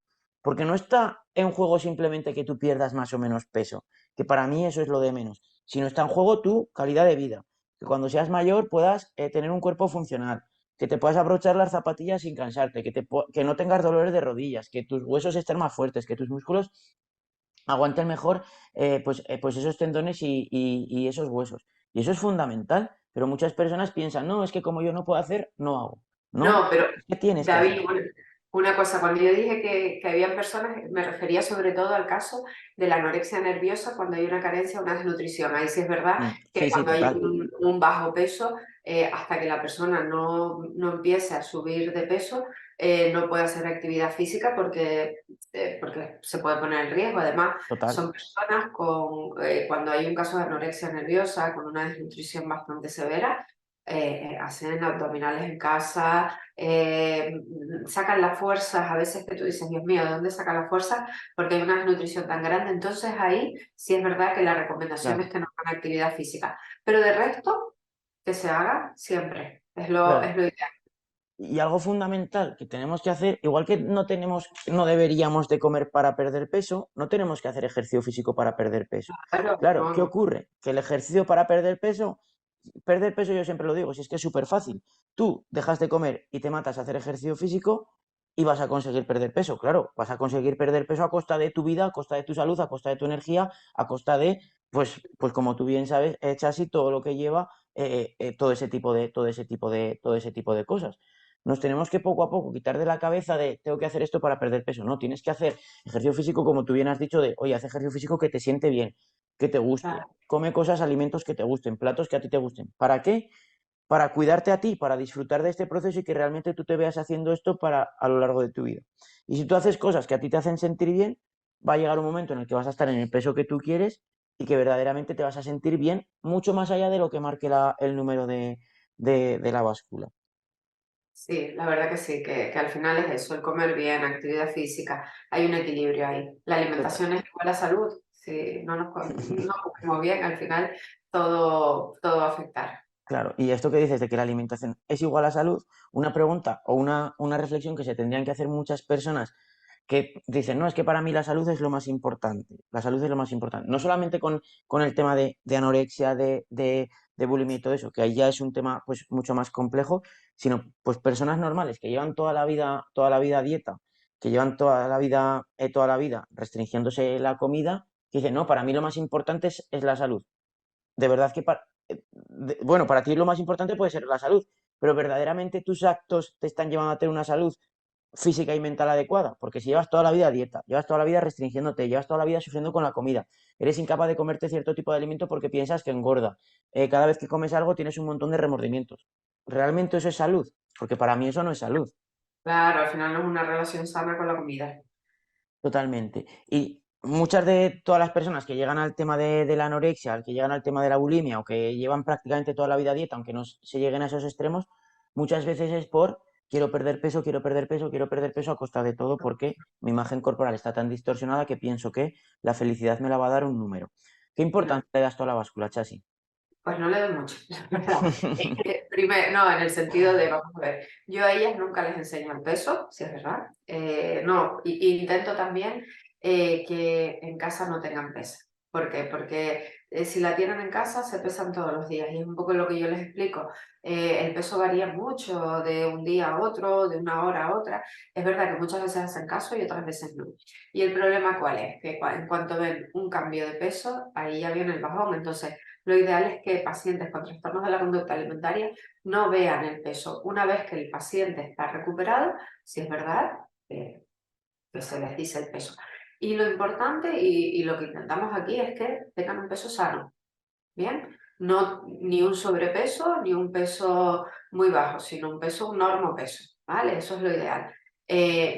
Porque no está en juego simplemente que tú pierdas más o menos peso, que para mí eso es lo de menos, sino está en juego tu calidad de vida, que cuando seas mayor puedas tener un cuerpo funcional, que te puedas abrochar las zapatillas sin cansarte, que no tengas dolores de rodillas, que tus huesos estén más fuertes, que tus músculos aguanten mejor pues esos tendones y esos huesos. Y eso es fundamental, pero muchas personas piensan, no, es que como yo no puedo hacer, no hago. No, No, pero es que tienes que hacer. David, una cosa, cuando yo dije que habían personas, me refería sobre todo al caso de la anorexia nerviosa cuando hay una carencia, una desnutrición. Ahí sí es verdad que Sí, sí, cuando hay total, un bajo peso, hasta que la persona no empiece a subir de peso, no puede hacer actividad física porque se puede poner en riesgo. Además, total. son personas cuando hay un caso de anorexia nerviosa, con una desnutrición bastante severa, hacen abdominales en casa, sacan las fuerzas, a veces que tú dices, Dios mío, ¿de dónde sacan las fuerzas? Porque hay una desnutrición tan grande. Entonces ahí sí es verdad que la recomendación es Claro, que no hagan actividad física, pero de resto, que se haga siempre, es claro. lo ideal. Y algo fundamental que tenemos que hacer, igual que no deberíamos de comer para perder peso, no tenemos que hacer ejercicio físico para perder peso. Claro, Claro, no, ¿qué no. ocurre? Que el ejercicio para perder peso yo siempre lo digo, si es que es súper fácil. Tú dejas de comer y te matas a hacer ejercicio físico y vas a conseguir perder peso. Claro, vas a conseguir perder peso a costa de tu vida, a costa de tu salud, a costa de tu energía, a costa de, pues como tú bien sabes, Chasi, todo lo que lleva todo ese tipo de cosas. Nos tenemos que poco a poco quitar de la cabeza de tengo que hacer esto para perder peso. No, tienes que hacer ejercicio físico como tú bien has dicho de, oye, haz ejercicio físico que te siente bien, que te guste. Claro. Come cosas, alimentos que te gusten, platos que a ti te gusten. ¿Para qué? Para cuidarte a ti, para disfrutar de este proceso y que realmente tú te veas haciendo esto a lo largo de tu vida. Y si tú haces cosas que a ti te hacen sentir bien, va a llegar un momento en el que vas a estar en el peso que tú quieres y que verdaderamente te vas a sentir bien, mucho más allá de lo que marque el número de la báscula. Sí, la verdad que sí, que al final es eso, el comer bien, actividad física, hay un equilibrio ahí. La Total. alimentación es igual a salud, si no comemos bien, al final todo va a afectar. Claro, y esto que dices de que la alimentación es igual a salud, una pregunta o una reflexión que se tendrían que hacer muchas personas que dicen, no, es que para mí la salud es lo más importante, la salud es lo más importante, no solamente con el tema de anorexia, de bulimia y todo eso, que ahí ya es un tema pues mucho más complejo, sino pues personas normales que llevan toda la vida a dieta, que llevan toda la vida restringiéndose la comida, que dicen, no, para mí lo más importante es la salud. De verdad que bueno, para ti lo más importante puede ser la salud, pero verdaderamente tus actos te están llevando a tener una salud física y mental adecuada, porque si llevas toda la vida a dieta, llevas toda la vida restringiéndote, llevas toda la vida sufriendo con la comida, eres incapaz de comerte cierto tipo de alimento porque piensas que engorda, cada vez que comes algo tienes un montón de remordimientos. ¿Realmente eso es salud? Porque para mí eso no es salud. Claro, al final no es una relación sana con la comida. Totalmente. Y muchas de todas las personas que llegan al tema de la anorexia, al que llegan al tema de la bulimia o que llevan prácticamente toda la vida a dieta, aunque no se lleguen a esos extremos, muchas veces es por quiero perder peso, quiero perder peso, quiero perder peso a costa de todo porque mi imagen corporal está tan distorsionada que pienso que la felicidad me la va a dar un número. ¿Qué No, importancia le das tú a la báscula, Chasi? pues no le doy mucho, la verdad. Es que, primero, no, en el sentido de, vamos a ver, yo a ellas nunca les enseño el peso, si es verdad. No, y intento también que en casa no tengan peso. ¿Por qué? Porque si la tienen en casa se pesan todos los días y es un poco lo que yo les explico. El peso varía mucho de un día a otro, de una hora a otra. Es verdad que muchas veces hacen caso y otras veces no. ¿Y el problema cuál es? Que en cuanto ven un cambio de peso, ahí ya viene el bajón. Entonces, lo ideal es que pacientes con trastornos de la conducta alimentaria no vean el peso. Una vez que el paciente está recuperado, si es verdad, que se les dice el peso. Y lo importante y lo que intentamos aquí es que tengan un peso sano, ¿bien? No ni un sobrepeso ni un peso muy bajo, sino un peso, un normopeso, ¿vale? Eso es lo ideal.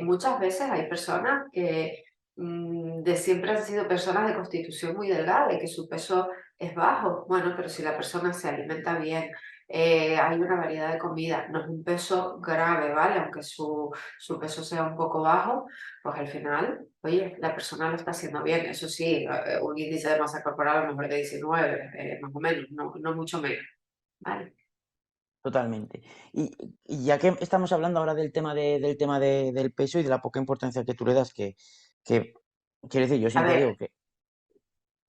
Muchas veces hay personas que de siempre han sido personas de constitución muy delgada y que su peso es bajo. Bueno, pero si la persona se alimenta bien, hay una variedad de comida, no es un peso grave, ¿vale? Aunque su peso sea un poco bajo, pues al final, oye, la persona lo está haciendo bien. Eso sí, un índice de masa corporal a lo mejor de 19, más o menos, no mucho menos, ¿vale? Totalmente. Y ya que estamos hablando ahora del tema del peso y de la poca importancia que tú le das, que quiero decir, yo A siempre ver, digo que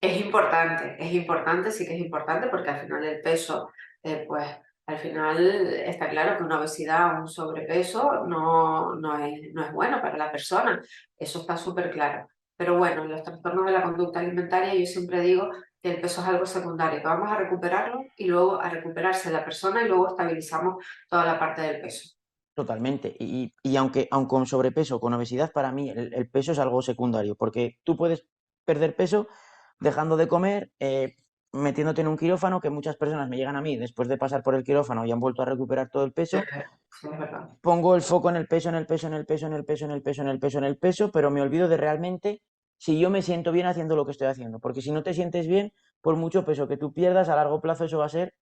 es importante, sí que es importante porque al final el peso, pues al final está claro que una obesidad o un sobrepeso no es bueno para la persona, eso está súper claro. Pero bueno, en los trastornos de la conducta alimentaria yo siempre digo que el peso es algo secundario, que vamos a recuperarlo y luego a recuperarse la persona y luego estabilizamos toda la parte del peso. Totalmente. Y aun con sobrepeso o con obesidad, para mí el peso es algo secundario, porque tú puedes perder peso dejando de comer, metiéndote en un quirófano, que muchas personas me llegan a mí después de pasar por el quirófano y han vuelto a recuperar todo el Sí, peso. sí, es verdad. Pongo el foco en el peso, en el peso, en el peso, en el peso, en el peso, en el peso, en el peso, pero me olvido de realmente si yo me siento bien haciendo lo que estoy haciendo. Porque si no te sientes bien, por mucho peso que tú pierdas, a largo plazo eso va a ser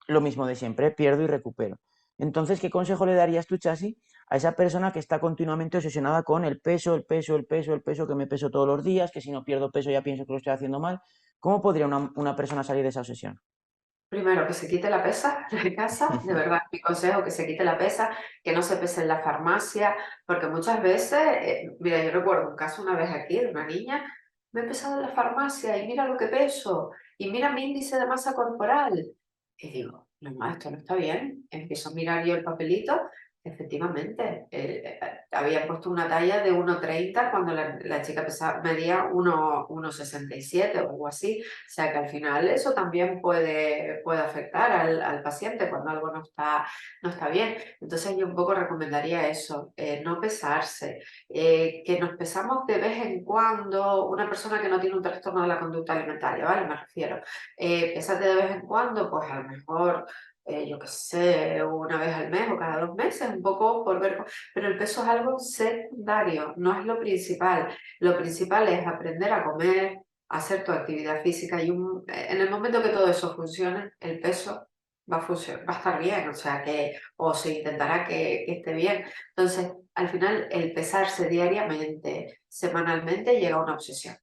lo mismo de siempre, pierdo y recupero. Entonces, ¿qué consejo le darías tú, Chasi, a esa persona que está continuamente obsesionada con el peso, el peso, el peso, el peso, que me peso todos los días, que si no pierdo peso ya pienso que lo estoy haciendo mal? ¿Cómo podría una persona salir de esa obsesión? Primero, que se quite la pesa de casa, de verdad, mi consejo, que se quite la pesa, que no se pese en la farmacia, porque muchas veces, mira, yo recuerdo un caso una vez aquí de una niña, me he pesado en la farmacia y mira lo que peso, y mira mi índice de masa corporal. Y digo, no, ma, esto no está bien. Empiezo a mirar yo el papelito, efectivamente, había puesto una talla de 1,30 cuando la chica medía 1,67 o algo así. O sea que al final eso también puede afectar al paciente cuando algo no está bien. Entonces yo un poco recomendaría eso, no pesarse, que nos pesamos de vez en cuando, una persona que no tiene un trastorno de la conducta alimentaria, ¿vale? Me refiero. Pésate de vez en cuando, pues a lo mejor, yo qué sé, una vez al mes o cada 2 meses, un poco por ver, pero el peso es algo secundario, no es lo principal. Lo principal es aprender a comer, hacer tu actividad física y en el momento que todo eso funcione, el peso va a estar bien, o sea que, o se intentará que esté bien. Entonces, al final, el pesarse diariamente, semanalmente, llega a una obsesión,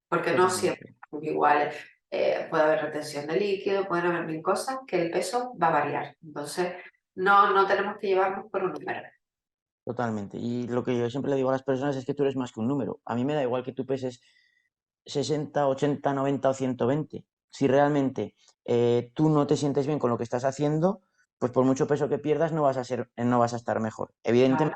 porque no siempre Totalmente, son iguales. Puede haber retención de líquido, pueden haber mil cosas que el peso va a variar. Entonces, no tenemos que llevarnos por un número. totalmente. Y lo que yo siempre le digo a las personas es que tú eres más que un número. A mí me da igual que tú peses 60, 80, 90 o 120. Si realmente tú no te sientes bien con lo que estás haciendo, pues por mucho peso que pierdas no vas a estar mejor. Evidentemente,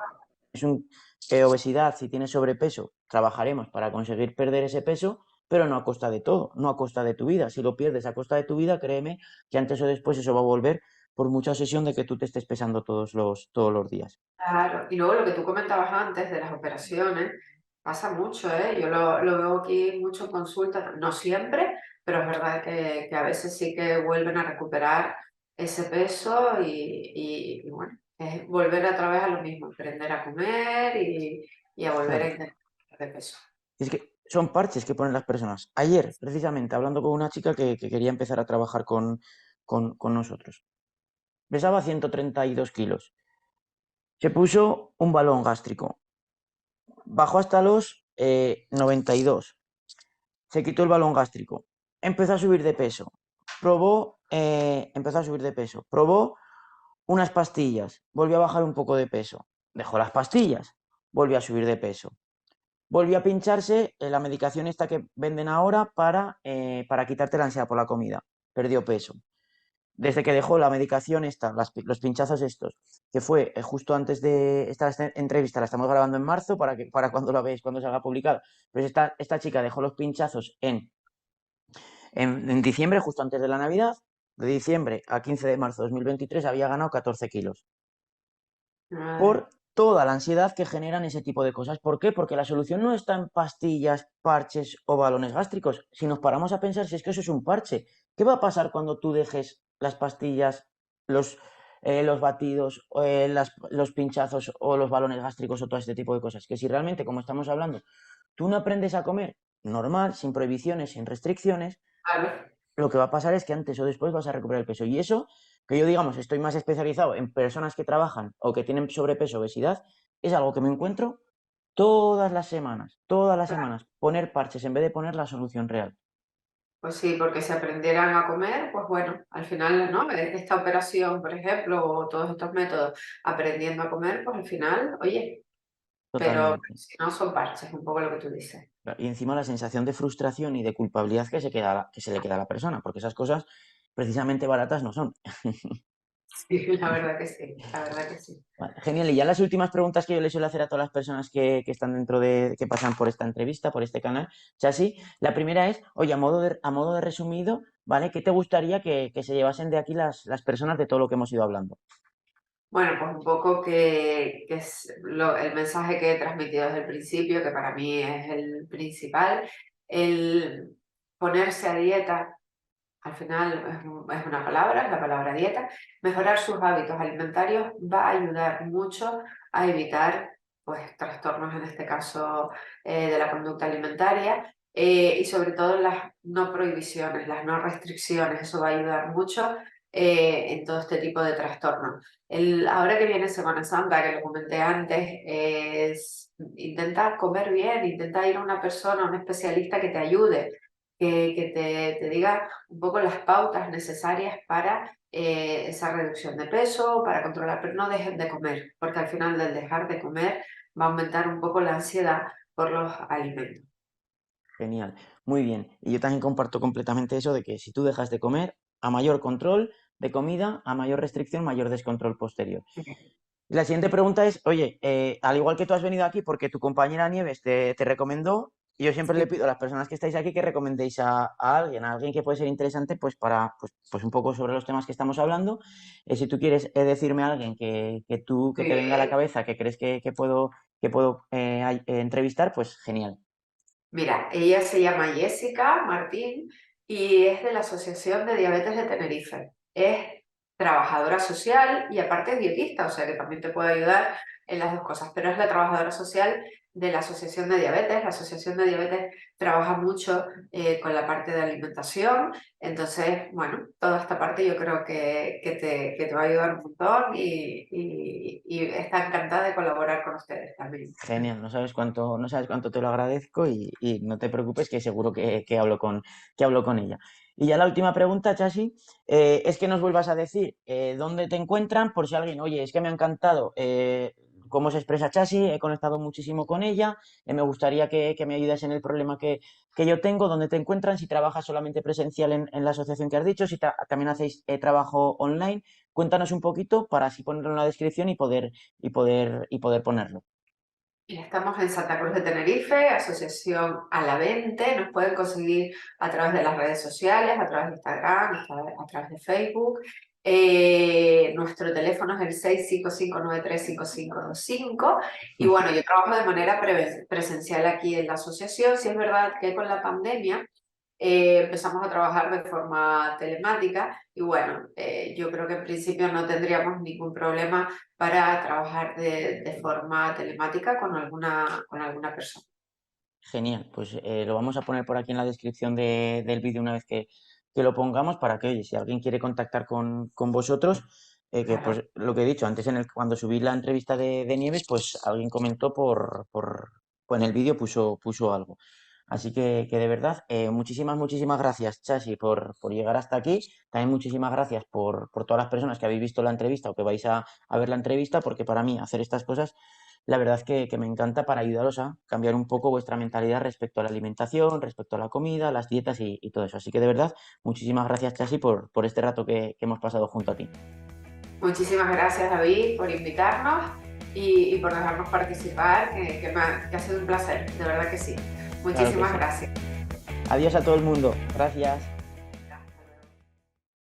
Claro. es obesidad, si tienes sobrepeso, trabajaremos para conseguir perder ese peso, pero no a costa de todo, no a costa de tu vida. Si lo pierdes a costa de tu vida, créeme que antes o después eso va a volver por mucha obsesión de que tú te estés pesando todos los días. Claro, y luego lo que tú comentabas antes de las operaciones, pasa mucho, ¿eh? Yo lo veo aquí mucho en consulta, no siempre, pero es verdad que a veces sí que vuelven a recuperar ese peso y bueno, es volver otra vez a lo mismo, aprender a comer y a volver a Claro, intentar perder peso. es que son parches que ponen las personas. Ayer, precisamente, hablando con una chica que quería empezar a trabajar con nosotros, pesaba 132 kilos, se puso un balón gástrico, bajó hasta los 92. Se quitó el balón gástrico, empezó a subir de peso, empezó a subir de peso, probó unas pastillas, volvió a bajar un poco de peso, dejó las pastillas, volvió a subir de peso, volvió a pincharse la medicación esta que venden ahora para quitarte la ansiedad por la comida, perdió peso. Desde que dejó la medicación esta, los pinchazos estos, que fue justo antes de esta entrevista, la estamos grabando en marzo para cuando la veáis, cuando salga publicada, pues esta chica dejó los pinchazos en diciembre, justo antes de la Navidad, de diciembre a 15 de marzo de 2023 había ganado 14 kilos. Madre. Por toda la ansiedad que generan ese tipo de cosas. ¿Por qué? Porque la solución no está en pastillas, parches o balones gástricos. Si nos paramos a pensar si es que eso es un parche, ¿qué va a pasar cuando tú dejes las pastillas, los, los batidos, los pinchazos o los balones gástricos o todo este tipo de cosas? Que si realmente, como estamos hablando, tú no aprendes a comer normal, sin prohibiciones, sin restricciones, Claro. lo que va a pasar es que antes o después vas a recuperar el peso. Y eso, que yo digamos, estoy más especializado en personas que trabajan o que tienen sobrepeso, obesidad, es algo que me encuentro todas las semanas, poner parches en vez de poner la solución real. Pues sí, porque si aprendieran a comer, pues bueno, al final, ¿no? Esta operación, por ejemplo, o todos estos métodos, aprendiendo a comer, pues al final, oye, pero Totalmente. si no son parches, un poco lo que tú dices. Y encima la sensación de frustración y de culpabilidad que se le queda a la persona, porque esas cosas precisamente baratas no son. Sí, la verdad que sí, la verdad que sí. Vale, genial. Y ya las últimas preguntas que yo le suelo hacer a todas las personas que están dentro que pasan por esta entrevista, por este canal, Chasi, la primera es, oye, a modo de resumido, ¿vale? ¿Qué te gustaría que se llevasen de aquí las personas de todo lo que hemos ido hablando? Bueno, pues un poco que es el mensaje que he transmitido desde el principio, que para mí es el principal, el ponerse a dieta. Al final es una palabra, es la palabra dieta. Mejorar sus hábitos alimentarios va a ayudar mucho a evitar pues, trastornos, en este caso, de la conducta alimentaria, y sobre todo las no prohibiciones, las no restricciones. Eso va a ayudar mucho en todo este tipo de trastornos. Ahora que viene Semana Santa, que lo comenté antes, es intentar comer bien, intentar ir a una persona, a un especialista que te ayude, que te diga un poco las pautas necesarias para esa reducción de peso, para controlar, pero no dejen de comer, porque al final del dejar de comer va a aumentar un poco la ansiedad por los alimentos. Genial, muy bien. Y yo también comparto completamente eso de que si tú dejas de comer, a mayor control de comida, a mayor restricción, mayor descontrol posterior. Y la siguiente pregunta es, oye, al igual que tú has venido aquí porque tu compañera Nieves te recomendó, yo siempre le Sí. pido a las personas que estáis aquí que recomendéis a alguien que puede ser interesante, pues para, pues un poco sobre los temas que estamos hablando. Si tú quieres decirme a alguien que te venga a la Eh, cabeza, que crees que puedo entrevistar, pues genial. Mira, ella se llama Jessica Martín y es de la Asociación de Diabetes de Tenerife. Es trabajadora social y aparte es dietista, o sea que también te puede ayudar en las dos cosas, pero es la trabajadora social de la Asociación de Diabetes. La Asociación de Diabetes trabaja mucho con la parte de alimentación, entonces, bueno, toda esta parte yo creo que te va a ayudar un montón y está encantada de colaborar con ustedes también. Genial, no sabes cuánto te lo agradezco y no te preocupes que seguro que hablo con ella. Y ya la última pregunta, Chasi, es que nos vuelvas a decir dónde te encuentran por si alguien, oye, es que me ha encantado cómo se expresa Chasi, he conectado muchísimo con ella, me gustaría que me ayudes en el problema que yo tengo, dónde te encuentran, si trabajas solamente presencial en la asociación que has dicho, si también hacéis trabajo online, cuéntanos un poquito para así ponerlo en la descripción y poder ponerlo. Estamos en Santa Cruz de Tenerife, Asociación Alavente. Nos pueden conseguir a través de las redes sociales, a través de Instagram, a través de Facebook. Nuestro teléfono es el 655935525. Y bueno, yo trabajo de manera presencial aquí en la asociación. Sí es verdad que con la pandemia empezamos a trabajar de forma telemática y bueno, yo creo que en principio no tendríamos ningún problema para trabajar de forma telemática con alguna persona. Genial, pues lo vamos a poner por aquí en la descripción del vídeo una vez que lo pongamos para que, oye, si alguien quiere contactar con vosotros, que Claro. pues lo que he dicho antes, cuando subí la entrevista de Nieves, pues alguien comentó pues en el vídeo puso algo. Así que de verdad, muchísimas, muchísimas gracias, Chasi, por llegar hasta aquí. También muchísimas gracias por todas las personas que habéis visto la entrevista o que vais a ver la entrevista, porque para mí hacer estas cosas la verdad es que me encanta para ayudaros a cambiar un poco vuestra mentalidad respecto a la alimentación, respecto a la comida, las dietas y todo eso. Así que de verdad, muchísimas gracias, Chasi, por este rato que hemos pasado junto a ti. Muchísimas gracias, David, por invitarnos y por dejarnos participar, que ha sido un placer, de verdad que sí. Claro que Muchísimas sí. gracias. Adiós a todo el mundo. Gracias.